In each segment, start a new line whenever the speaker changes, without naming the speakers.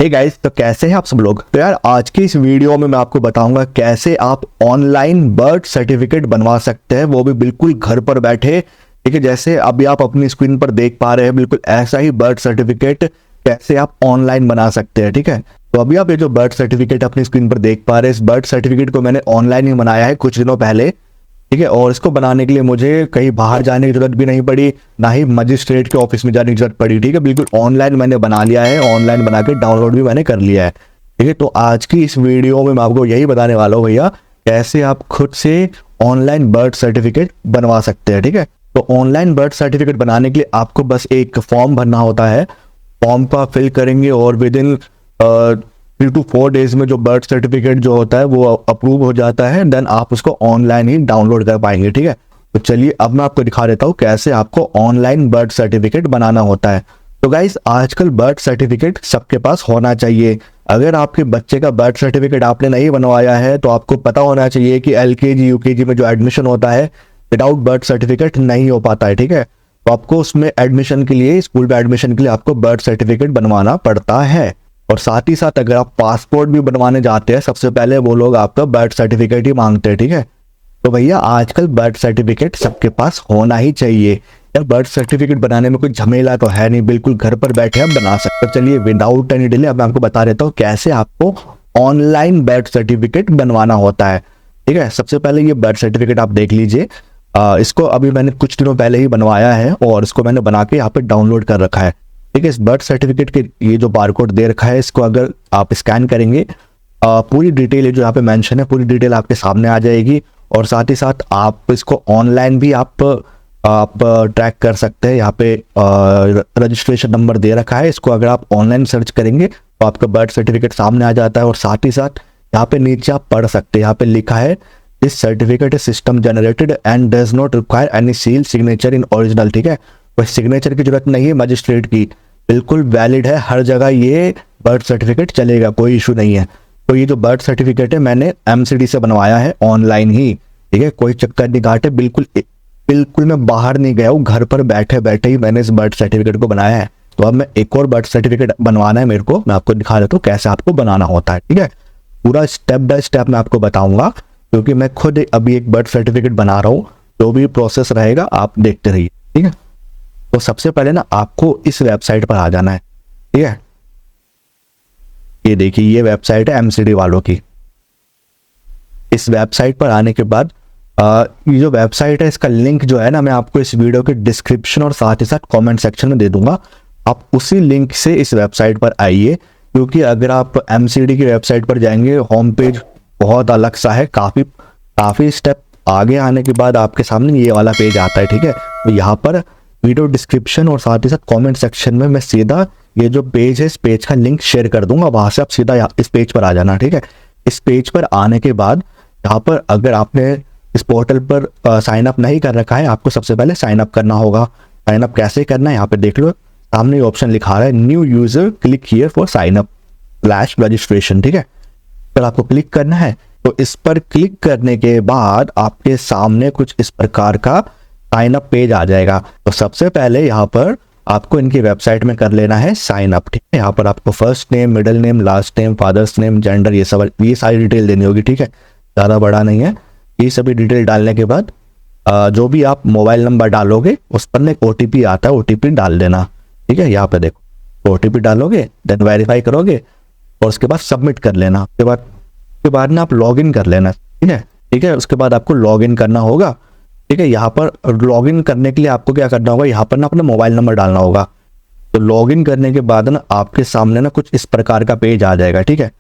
Hey guys, तो कैसे हैं आप सब लोग। तो यार आज की इस वीडियो में मैं आपको बताऊंगा कैसे आप ऑनलाइन बर्थ सर्टिफिकेट बनवा सकते हैं, वो भी बिल्कुल घर पर बैठे। ठीक है, जैसे अभी आप अपनी स्क्रीन पर देख पा रहे हैं, बिल्कुल ऐसा ही बर्थ सर्टिफिकेट कैसे आप ऑनलाइन बना सकते हैं। ठीक है, तो अभी आप ये जो बर्थ सर्टिफिकेट अपनी स्क्रीन पर देख पा रहे हैं, इस बर्थ सर्टिफिकेट को मैंने ऑनलाइन ही बनाया है कुछ दिनों पहले। ठीक है, और इसको बनाने के लिए मुझे कहीं बाहर जाने की जरूरत भी नहीं पड़ी, ना ही मजिस्ट्रेट के ऑफिस में जाने की जरूरत पड़ी। ठीक है, बिल्कुल ऑनलाइन मैंने बना लिया है, ऑनलाइन बना के डाउनलोड भी मैंने कर लिया है। ठीक है, तो आज की इस वीडियो में मैं आपको यही बताने वाला हूँ भैया, कैसे आप खुद से ऑनलाइन बर्थ सर्टिफिकेट बनवा सकते हैं। ठीक है, तो ऑनलाइन बर्थ सर्टिफिकेट बनाने के लिए आपको बस एक फॉर्म भरना होता है। फॉर्म को आप फिल करेंगे और विद इन 3 to 4 डेज में जो बर्थ सर्टिफिकेट जो होता है वो अप्रूव हो जाता है। देन आप उसको ऑनलाइन ही डाउनलोड कर पाएंगे। ठीक है, तो चलिए अब मैं आपको दिखा देता हूँ कैसे आपको ऑनलाइन बर्थ सर्टिफिकेट बनाना होता है। तो गाइस, आजकल बर्थ सर्टिफिकेट सबके पास होना चाहिए। अगर आपके बच्चे का बर्थ सर्टिफिकेट आपने नहीं बनवाया है तो आपको पता होना चाहिए कि LKG UKG में जो एडमिशन होता है विदाउट बर्थ सर्टिफिकेट नहीं हो पाता है। ठीक है, तो आपको उसमें एडमिशन के लिए, स्कूल में एडमिशन के लिए आपको बर्थ सर्टिफिकेट बनवाना पड़ता है। और साथ ही साथ अगर आप पासपोर्ट भी बनवाने जाते हैं, सबसे पहले वो लोग आपका बर्थ सर्टिफिकेट ही मांगते हैं। ठीक है, तो भैया आजकल बर्थ सर्टिफिकेट सबके पास होना ही चाहिए। यार बर्थ सर्टिफिकेट बनाने में कोई झमेला तो है नहीं, बिल्कुल घर पर बैठे हम बना सकते हैं। चलिए विदाउट एनी डिले अब मैं आपको बता देता हूँ कैसे आपको ऑनलाइन बर्थ सर्टिफिकेट बनवाना होता है। ठीक है, सबसे पहले ये बर्थ सर्टिफिकेट आप देख लीजिए। इसको अभी मैंने कुछ दिनों पहले ही बनवाया है और इसको मैंने बना के यहाँ पे डाउनलोड कर रखा है। ठीक है, इस बर्थ सर्टिफिकेट के ये जो बारकोड दे रखा है, इसको अगर आप स्कैन करेंगे, पूरी डिटेल जो यहाँ पे मेंशन है, पूरी डिटेल आपके सामने आ जाएगी। और साथ ही साथ आप इसको ऑनलाइन भी आप ट्रैक कर सकते हैं। यहाँ पे रजिस्ट्रेशन नंबर दे रखा है, इसको अगर आप ऑनलाइन सर्च करेंगे तो आपका बर्थ सर्टिफिकेट सामने आ जाता है। और साथ ही साथ यहाँ पे नीचे आप पढ़ सकते हैं, यहाँ पे लिखा है this certificate is system generated and does not require any seal signature in original. ठीक है, कोई सिग्नेचर की जरूरत नहीं है मजिस्ट्रेट की, बिल्कुल वैलिड है, हर जगह ये बर्थ सर्टिफिकेट चलेगा, कोई इशू नहीं है। तो ये जो बर्थ सर्टिफिकेट है मैंने MCD से बनवाया है ऑनलाइन ही। ठीक है, कोई चक्कर नहीं काटे, बिल्कुल मैं बाहर नहीं गया हूँ, घर पर बैठे बैठे ही मैंने इस बर्थ सर्टिफिकेट को बनाया है। तो अब मैं एक और बर्थ सर्टिफिकेट बनवाना है मेरे को, मैं आपको दिखा देता हूँ कैसे आपको बनाना होता है। ठीक है, पूरा स्टेप बाय स्टेप मैं आपको बताऊंगा, क्योंकि मैं खुद अभी एक बर्थ सर्टिफिकेट बना रहा हूँ। जो भी प्रोसेस रहेगा आप देखते रहिए। ठीक है, तो सबसे पहले ना आपको इस वेबसाइट पर आ जाना है। ठीक है, ये देखिए ये वेबसाइट है MCD वालों की। इस वेबसाइट पर आने के बाद ये जो वेबसाइट है इसका लिंक जो है ना, मैं आपको इस वीडियो के डिस्क्रिप्शन और साथ ही साथ कमेंट सेक्शन में दे दूंगा। आप उसी लिंक से इस वेबसाइट पर आइए, क्योंकि अगर आप MCD की वेबसाइट पर जाएंगे, होम पेज बहुत अलग सा है, काफी स्टेप आगे आने के बाद आपके सामने ये वाला पेज आता है। ठीक है, तो यहाँ पर वीडियो डिस्क्रिप्शन और साथ ही साथ कमेंट सेक्शन में मैं सीधा ये जो पेज है इस पेज का लिंक शेयर कर दूंगा, वहां से आप सीधा इस पेज पर आ जाना। ठीक है, इस पेज पर आने के बाद यहाँ पर अगर आपने इस पोर्टल पर साइन अप नहीं कर रखा है, आपको सबसे पहले साइन अप करना होगा। साइन अप कैसे करना है यहाँ पे देख लो, सामने ऑप्शन लिखा है new user, click here for sign up /registration. ठीक है, तो आपको क्लिक करना है। तो इस पर क्लिक करने के बाद आपके सामने कुछ इस प्रकार का साइन अप पेज आ जाएगा। तो सबसे पहले यहाँ पर आपको इनकी वेबसाइट में कर लेना है साइन अप। ठीक है, यहाँ पर आपको first name, middle name, last name, father's name, gender, ये सारी डिटेल देनी होगी। ठीक है, ज़्यादा बड़ा नहीं है। ये सभी डिटेल डालने के बाद जो भी आप मोबाइल नंबर डालोगे उस पर एक OTP आता है, OTP डाल देना। ठीक है, यहाँ पे देखो OTP डालोगे, देन वेरीफाई करोगे और उसके बाद सबमिट कर लेना। उसके बाद ना आप लॉगिन कर लेना। ठीक है, उसके बाद आपको लॉगिन करना होगा। ठीक है, यहाँ पर लॉगिन करने के लिए आपको क्या करना होगा, यहाँ पर ना अपना मोबाइल नंबर डालना होगा। तो लॉगिन करने के बाद ना आपके सामने ना कुछ इस प्रकार का पेज आ जाएगा। ठीक है,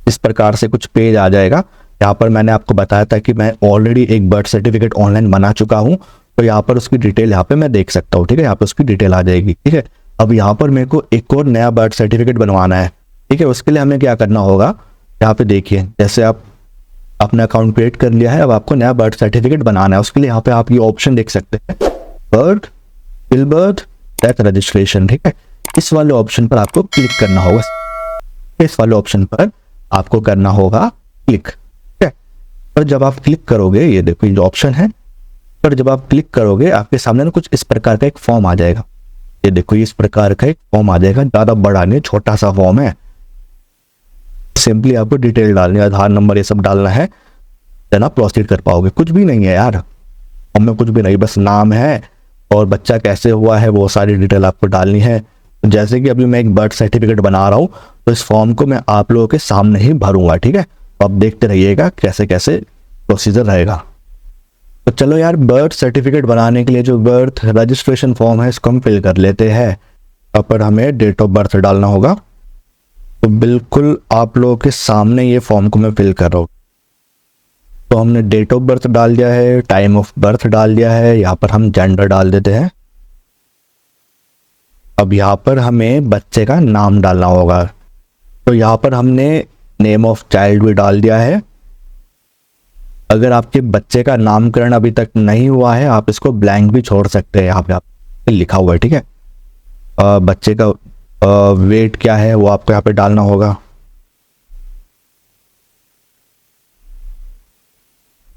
इस प्रकार से कुछ पेज आ जाएगा। यहाँ पर मैंने आपको बताया था कि मैं ऑलरेडी एक बर्थ सर्टिफिकेट ऑनलाइन बना चुका हूँ, तो यहाँ पर उसकी डिटेल यहाँ पे मैं देख सकता हूँ। ठीक है, यहाँ पे उसकी डिटेल आ जाएगी। ठीक है, अब यहाँ पर मेरे को एक और नया बर्थ सर्टिफिकेट बनवाना है। ठीक है, उसके लिए हमें क्या करना होगा, यहाँ पे देखिए, जैसे आप अपना अकाउंट क्रिएट कर लिया है, अब आपको नया बर्थ सर्टिफिकेट बनाना है। उसके लिए यहाँ पे आप ये ऑप्शन देख सकते हैं, birth, fill birth, death registration. ठीक है, इस वाले ऑप्शन पर आपको क्लिक करना होगा। इस वाले ऑप्शन पर आपको करना होगा क्लिक। ठीक है, पर जब आप क्लिक करोगे, ये देखो ये जो ऑप्शन है, पर जब आप क्लिक करोगे आपके सामने ना कुछ इस प्रकार का एक फॉर्म आ जाएगा। ये देखो इस प्रकार का एक फॉर्म आ जाएगा, ज़्यादा बड़ा नहीं, छोटा सा फॉर्म है। सिंपली आपको डिटेल डालनी है, आधार नंबर ये सब डालना है, देन आप प्रोसीड कर पाओगे। कुछ भी नहीं है यार, फॉर्म में कुछ भी नहीं, बस नाम है और बच्चा कैसे हुआ है वो सारी डिटेल आपको डालनी है। जैसे कि अभी मैं एक बर्थ सर्टिफिकेट बना रहा हूँ, तो इस फॉर्म को मैं आप लोगों के सामने ही भरूंगा, ठीक है। तो आप देखते रहिएगा कैसे कैसे प्रोसीजर रहेगा। तो चलो यार, बर्थ सर्टिफिकेट बनाने के लिए जो बर्थ रजिस्ट्रेशन फॉर्म है इसको हम फिल कर लेते हैं। यहाँ पर हमें डेट ऑफ बर्थ डालना होगा। तो बिल्कुल आप लोगों के सामने ये फॉर्म को मैं फिल कर रहा हूँ। तो हमने डेट ऑफ बर्थ डाल दिया है, टाइम ऑफ बर्थ डाल दिया है, यहाँ पर हम जेंडर डाल देते हैं। अब यहाँ पर हमें बच्चे का नाम डालना होगा। तो यहाँ पर हमने नेम ऑफ चाइल्ड भी डाल दिया है। अगर आपके बच्चे का नामकरण अभी तक नहीं हुआ है, आप इसको ब्लैंक भी छोड़ सकते हैं, यहाँ पे आप लिखा हुआ है, ठीक है। बच्चे का वेट क्या है वो आपको यहाँ पे डालना होगा।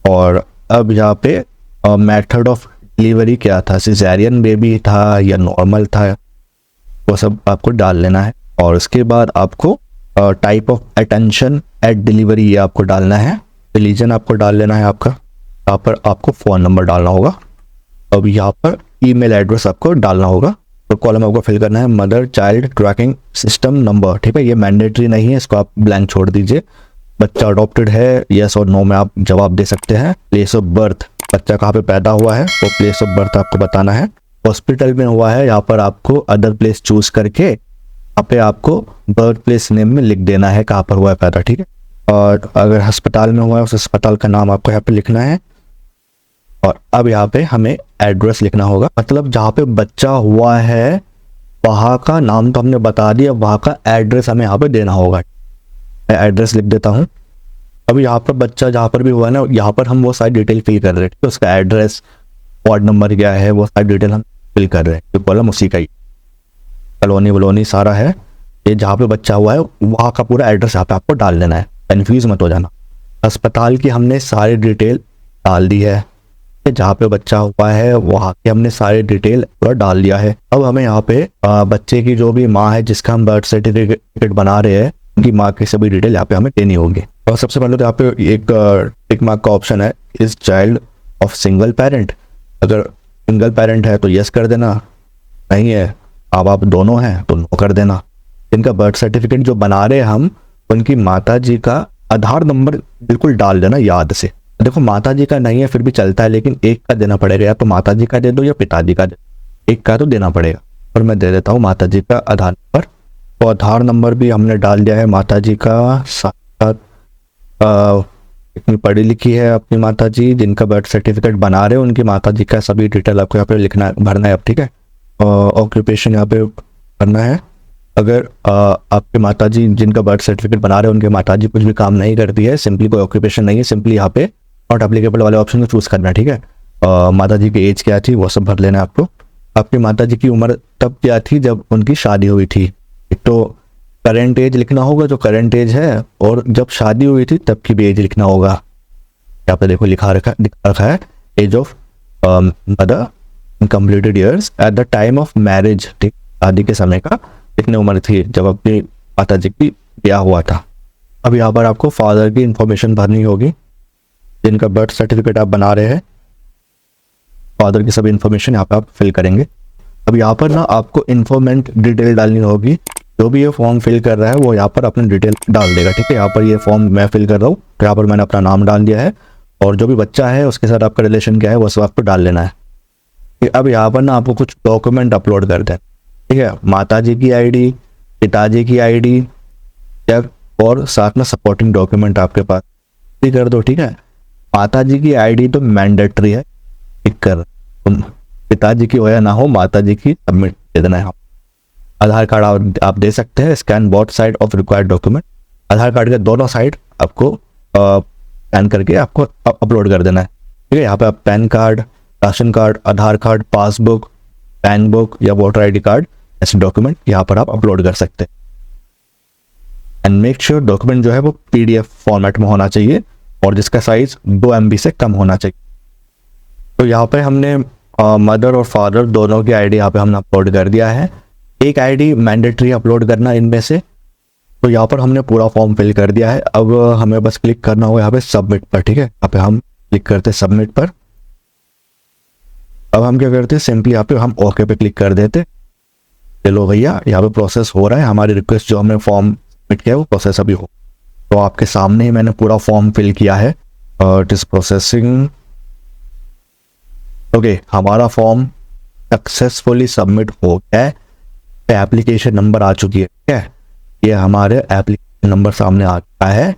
और अब यहाँ पे मेथड ऑफ डिलीवरी क्या था, सिजेरियन बेबी था या नॉर्मल था, वो सब आपको डाल लेना है। और उसके बाद आपको type of attention eight delivery ये आपको डालना है। रिलीजन आपको डाल लेना है आपका। यहाँ पर आपको फ़ोन नंबर डालना होगा। अब यहाँ पर ईमेल एड्रेस आपको डालना होगा। तो कॉलम आपको फिल करना है mother child tracking system number, ठीक है। ये मैंडेटरी नहीं है, इसको आप ब्लैंक छोड़ दीजिए। बच्चा अडॉप्टेड है, यस और नो में आप जवाब दे सकते हैं। प्लेस ऑफ बर्थ, बच्चा कहाँ पे पैदा हुआ है वो प्लेस ऑफ बर्थ आपको बताना है। हॉस्पिटल में हुआ है, यहाँ पर आपको अदर प्लेस चूज करके यहाँ पे आपको बर्थ प्लेस नेम में लिख देना है कहाँ पर हुआ है पैदा, ठीक है। और अगर अस्पताल में हुआ है उस अस्पताल का नाम आपको यहाँ पे लिखना है। और अब यहाँ पे हमें एड्रेस लिखना होगा, मतलब जहाँ पे बच्चा हुआ है वहाँ का नाम तो हमने बता दिया, वहाँ का एड्रेस हमें यहाँ पे देना होगा। मैं एड्रेस लिख देता हूँ। अब यहाँ पर बच्चा जहाँ पर भी हुआ है ना, यहाँ पर हम वो सारी डिटेल फिल कर रहे हैं, तो उसका एड्रेस, वार्ड नंबर क्या है, वो सारी डिटेल हम फिल कर रहे हैं। तो कॉलम उसी का ही, कॉलोनी वलोनी सारा है। ये जहाँ पे बच्चा हुआ है वहाँ का पूरा एड्रेस यहाँ पे आपको डाल देना है, कन्फ्यूज मत हो जाना। अस्पताल की हमने सारी डिटेल डाल दी है, जहाँ पे बच्चा हुआ है वहाँ की हमने सारी डिटेल पूरा डाल दिया है। अब हमें यहाँ पे बच्चे की जो भी माँ है जिसका हम बर्थ सर्टिफिकेट बना रहे हैं, उनकी माँ की सभी डिटेल यहाँ पे हमें देनी होगी। और सबसे पहले तो यहाँ पे एक टिक मार्क का ऑप्शन है, is child of single parent. अगर सिंगल पेरेंट है तो यस कर देना, नहीं है अब आप दोनों हैं तो नो कर देना। इनका बर्थ सर्टिफिकेट जो बना रहे हैं हम, उनकी माता जी का आधार नंबर बिल्कुल डाल देना याद से। देखो माता जी का नहीं है फिर भी चलता है, लेकिन एक का देना पड़ेगा, या तो माता जी का दे दो या पिताजी का दे, एक का तो देना पड़ेगा। और मैं दे देता हूँ माता जी का आधार नंबर। तो आधार नंबर भी हमने डाल दिया है माता जी का। साथ इतनी पढ़ी लिखी है अपनी माता जी, जिनका बर्थ सर्टिफिकेट बना रहे हैं उनकी माता जी का सभी डिटेल आपको यहाँ पे लिखना भरना है अब, ठीक है। ऑक्यूपेशन यहाँ पे करना है। अगर आपके माताजी जिनका बर्थ सर्टिफिकेट बना रहे हैं उनके माताजी कुछ भी काम नहीं करती है, सिंपली कोई ऑक्यूपेशन नहीं है, सिंपली यहाँ पे नॉट एप्लीकेबल वाले ऑप्शन को चूज करना है, ठीक है। माताजी की एज क्या थी वो सब भर लेना है आपको। आपकी माताजी की उम्र तब क्या थी जब उनकी शादी हुई थी, एक तो करेंट एज लिखना होगा जो करेंट एज है, और जब शादी हुई थी तब की भी एज लिखना होगा। यहाँ पे देखो लिखा रखा है age of mother completed years at the time of marriage, ठीक। शादी के समय का कितनी उम्र थी जब अपनी माता जी की ब्याह हुआ था। अब यहाँ पर आपको फादर की इंफॉर्मेशन भरनी होगी, जिनका बर्थ सर्टिफिकेट आप बना रहे हैं, फादर की सभी इंफॉर्मेशन यहाँ पे आप फिल करेंगे। अब यहाँ पर ना आपको इन्फॉर्मेंट डिटेल डालनी होगी। जो भी ये फॉर्म फिल कर रहा है वो यहाँ पर अपनी डिटेल डाल देगा, ठीक है। यहाँ पर ये फॉर्म मैं फिल कर रहा हूँ, तो यहाँ पर मैंने अपना नाम डाल दिया है, और जो भी बच्चा है उसके साथ आपका रिलेशन क्या है वो सब आपको डाल लेना है। अब यहाँ पर ना आपको कुछ डॉक्यूमेंट अपलोड कर दें, ठीक है। माताजी की आईडी, पिताजी की आईडी, और साथ में सपोर्टिंग डॉक्यूमेंट आपके पास भी कर दो, ठीक है। माताजी की आईडी तो मैंडेटरी है, टिक कर। पिताजी की हो या ना हो, माताजी की सबमिट दे देना है। आधार कार्ड आप दे सकते हैं, scan both side of required document. Aadhaar card के दोनों साइड आपको स्कैन करके आपको अपलोड कर देना है, ठीक है। यहाँ पे आप पैन कार्ड, राशन कार्ड, आधार कार्ड, पासबुक, बैंक बुक या वोटर आईडी कार्ड, ऐसे डॉक्यूमेंट यहाँ पर आप अपलोड कर सकते हैं। एंड मेक श्योर डॉक्यूमेंट जो है वो पीडीएफ फॉर्मेट में होना चाहिए और जिसका साइज 2 MB से कम होना चाहिए। तो यहाँ पे हमने मदर और फादर दोनों की आईडी यहाँ पे हमने अपलोड कर दिया है। एक आईडी मैंडेटरी अपलोड करना इनमें से। तो यहाँ पर हमने पूरा फॉर्म फिल कर दिया है। अब हमें बस क्लिक करना होगा यहाँ पे सबमिट पर, ठीक है। यहाँ पे हम क्लिक करते हैं सबमिट पर। अब हम क्या करते हैं, सिंपली यहाँ पे हम ओके पे क्लिक कर देते। चलो भैया, यहाँ पे प्रोसेस हो रहा है। हमारी रिक्वेस्ट जो हमने फॉर्म सबमिट किया है वो प्रोसेस अभी हो। तो आपके सामने ही मैंने पूरा फॉर्म फिल किया है। It is processing. ओके, हमारा फॉर्म सक्सेसफुली सबमिट हो गया है। एप्लीकेशन नंबर आ चुकी है, ठीक है। ये हमारे एप्लीकेशन नंबर सामने आ गया है।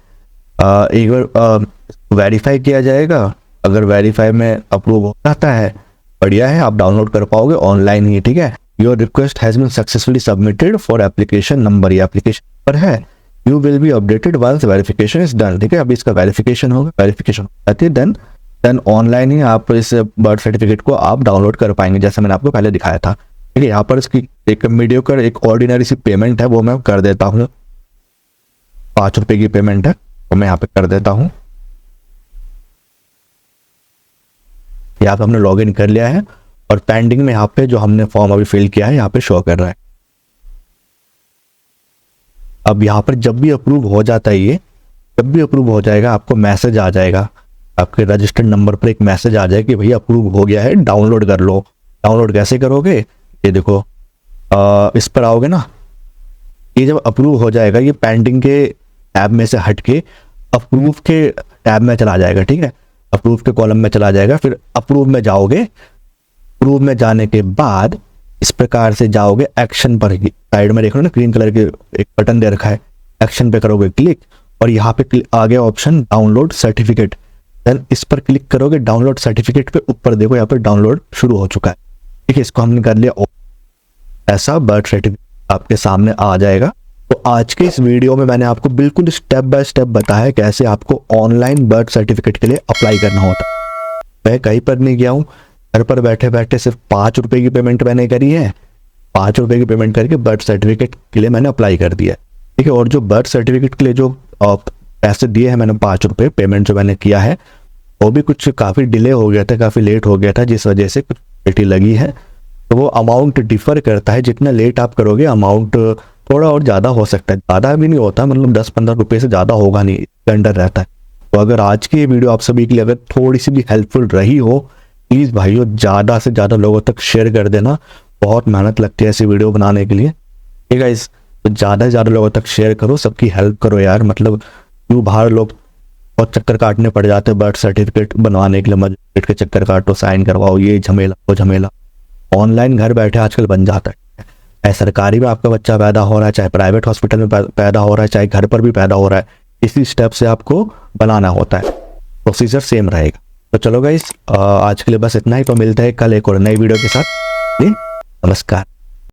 एक बार वेरीफाई किया जाएगा। अगर वेरीफाई में अप्रूव हो जाता है, बढ़िया है, आप डाउनलोड कर पाओगे ऑनलाइन ही, ठीक है। Your request has been successfully submitted for application number. ये एप्लीकेशन नंबर है। You will be updated once verification is done, ठीक है। अभी इसका वेरिफिकेशन होगा, वेरिफिकेशन हो जाती है देन ऑनलाइन ही आप इस बर्थ सर्टिफिकेट को आप डाउनलोड कर पाएंगे, जैसे मैंने आपको पहले दिखाया था, ठीक है। यहाँ पर इसकी एक मीडियोकर एक ऑर्डिनरी सी पेमेंट है, वो मैं कर देता हूँ। 5 रुपए की पेमेंट है, वो मैं यहाँ पे कर देता हूँ। यहाँ पे हमने लॉगिन कर लिया है और पेंडिंग में यहाँ पे जो हमने फॉर्म अभी फिल किया है यहाँ पे शो कर रहा है। अब यहाँ पर जब भी अप्रूव हो जाता है, ये जब भी अप्रूव हो जाएगा आपको मैसेज आ जाएगा, आपके रजिस्टर्ड नंबर पर एक मैसेज आ जाएगा कि भैया अप्रूव हो गया है, डाउनलोड कर लो। डाउनलोड कैसे करोगे, ये देखो, इस पर आओगे ना, ये जब अप्रूव हो जाएगा ये पेंडिंग के टैब में से हट के अप्रूव के टैब में चला जाएगा, ठीक है। अप्रूव के कॉलम में चला जाएगा, फिर अप्रूव में जाओगे। अप्रूव में जाने के बाद इस प्रकार से जाओगे एक्शन पर, साइड में देख लो ना ग्रीन कलर के एक बटन दे रखा है, एक्शन पे करोगे क्लिक और यहाँ पे आ गया ऑप्शन डाउनलोड सर्टिफिकेट। देन इस पर क्लिक करोगे, डाउनलोड सर्टिफिकेट पे ऊपर देखो यहाँ पे डाउनलोड शुरू हो चुका है, ठीक है। इसको हमने कर लिया, ऐसा बर्थ सर्टिफिकेट आपके सामने आ जाएगा। तो आज के इस वीडियो में मैंने आपको बिल्कुल स्टेप बाय स्टेप बताया कैसे आपको ऑनलाइन बर्थ सर्टिफिकेट के लिए अप्लाई करना होता है। मैं कहीं पर नहीं गया हूँ, घर पर बैठे बैठे सिर्फ 5 रुपए की पेमेंट मैंने करी है। 5 रुपए की पेमेंट करके बर्थ सर्टिफिकेट के लिए मैंने अप्लाई कर दिया, ठीक है। और जो बर्थ सर्टिफिकेट के लिए जो पैसे दिए हैं मैंने 5 रुपए पेमेंट जो मैंने किया है, वो भी कुछ काफ़ी डिले हो गया था, काफ़ी लेट हो गया था, जिस वजह से कुछ पेटी लगी है। तो वो अमाउंट डिफर करता है, जितना लेट आप करोगे अमाउंट थोड़ा और ज़्यादा हो सकता है, ज़्यादा भी नहीं होता, मतलब 10-15 रुपये से ज़्यादा होगा नहीं, इसके अंडर रहता है। तो अगर आज की ये वीडियो आप सभी के लिए अगर थोड़ी सी भी हेल्पफुल रही हो, प्लीज़ भाइयों ज़्यादा से ज़्यादा लोगों तक शेयर कर देना। बहुत मेहनत लगती है ऐसी वीडियो बनाने के लिए, ठीक है। इस तो ज़्यादा से ज़्यादा लोगों तक शेयर करो, सबकी हेल्प करो यार। मतलब क्यों बाहर लोग बहुत चक्कर काटने पड़ जाते हैं बर्थ सर्टिफिकेट बनवाने के लिए, मजिस्ट्रेट के चक्कर काटो, साइन करवाओ, ये झमेला वो झमेला। ऑनलाइन घर बैठे आजकल बन जाता है। चाहे सरकारी में आपका बच्चा पैदा हो रहा है, चाहे प्राइवेट हॉस्पिटल में पैदा हो रहा है, चाहे घर पर भी पैदा हो रहा है, इसी स्टेप से आपको बनाना होता है, प्रोसीजर सेम रहेगा। तो चलो गाइस, आज के लिए बस इतना ही। तो मिलते हैं कल एक और नई वीडियो के साथ। नमस्कार।